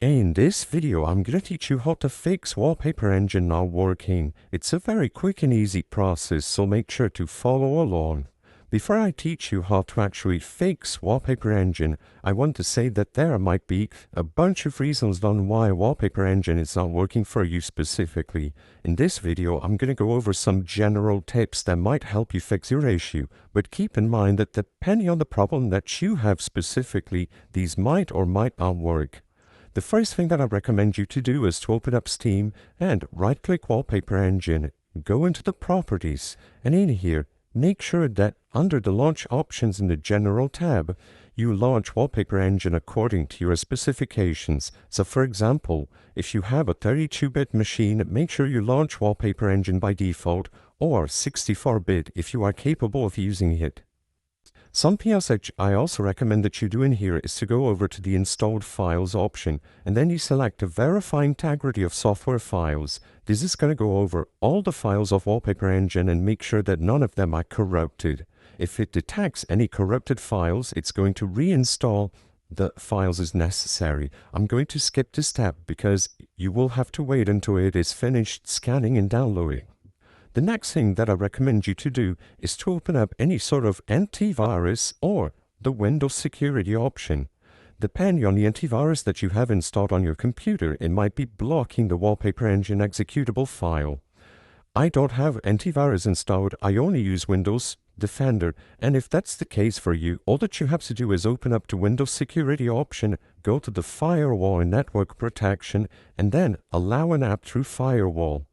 In this video, I'm going to teach you how to fix Wallpaper Engine not working. It's a very quick and easy process, so make sure to follow along. Before I teach you how to actually fix Wallpaper Engine, I want to say that there might be a bunch of reasons on why Wallpaper Engine is not working for you specifically. In this video, I'm going to go over some general tips that might help you fix your issue, but keep in mind that depending on the problem that you have specifically, these might or might not work. The first thing that I recommend you to do is to open up Steam and right-click Wallpaper Engine. Go into the Properties, and in here, make sure that under the Launch Options in the General tab, you launch Wallpaper Engine according to your specifications. So for example, if you have a 32-bit machine, make sure you launch Wallpaper Engine by default, or 64-bit if you are capable of using it. Something else that I also recommend that you do in here is to go over to the Installed Files option, and then you select the Verify Integrity of Software Files. This is going to go over all the files of Wallpaper Engine and make sure that none of them are corrupted. If it detects any corrupted files, it's going to reinstall the files as necessary. I'm going to skip this step because you will have to wait until it is finished scanning and downloading. The next thing that I recommend you to do is to open up any sort of antivirus or the Windows security option. Depending on the antivirus that you have installed on your computer, it might be blocking the Wallpaper Engine executable file. I don't have antivirus installed, I only use Windows Defender, and if that's the case for you, all that you have to do is open up the Windows security option, go to the Firewall and Network Protection, and then allow an app through Firewall.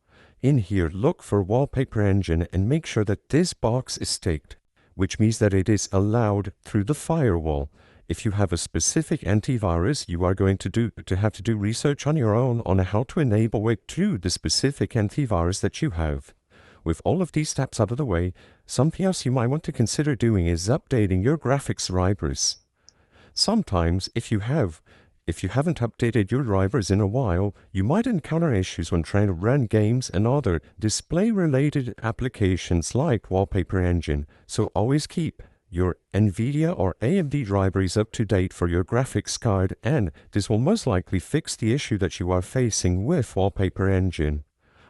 In here, look for Wallpaper Engine and make sure that this box is ticked, which means that it is allowed through the firewall. If you have a specific antivirus, you are going to have to do research on your own on how to enable it through the specific antivirus that you have. With all of these steps out of the way, something else you might want to consider doing is updating your graphics drivers. Sometimes, if you haven't updated your drivers in a while, you might encounter issues when trying to run games and other display-related applications like Wallpaper Engine, so always keep your NVIDIA or AMD drivers up to date for your graphics card, and this will most likely fix the issue that you are facing with Wallpaper Engine.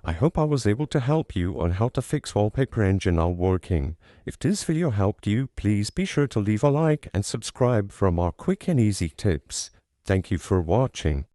I hope I was able to help you on how to fix Wallpaper Engine not working. If this video helped you, please be sure to leave a like and subscribe for more quick and easy tips. Thank you for watching.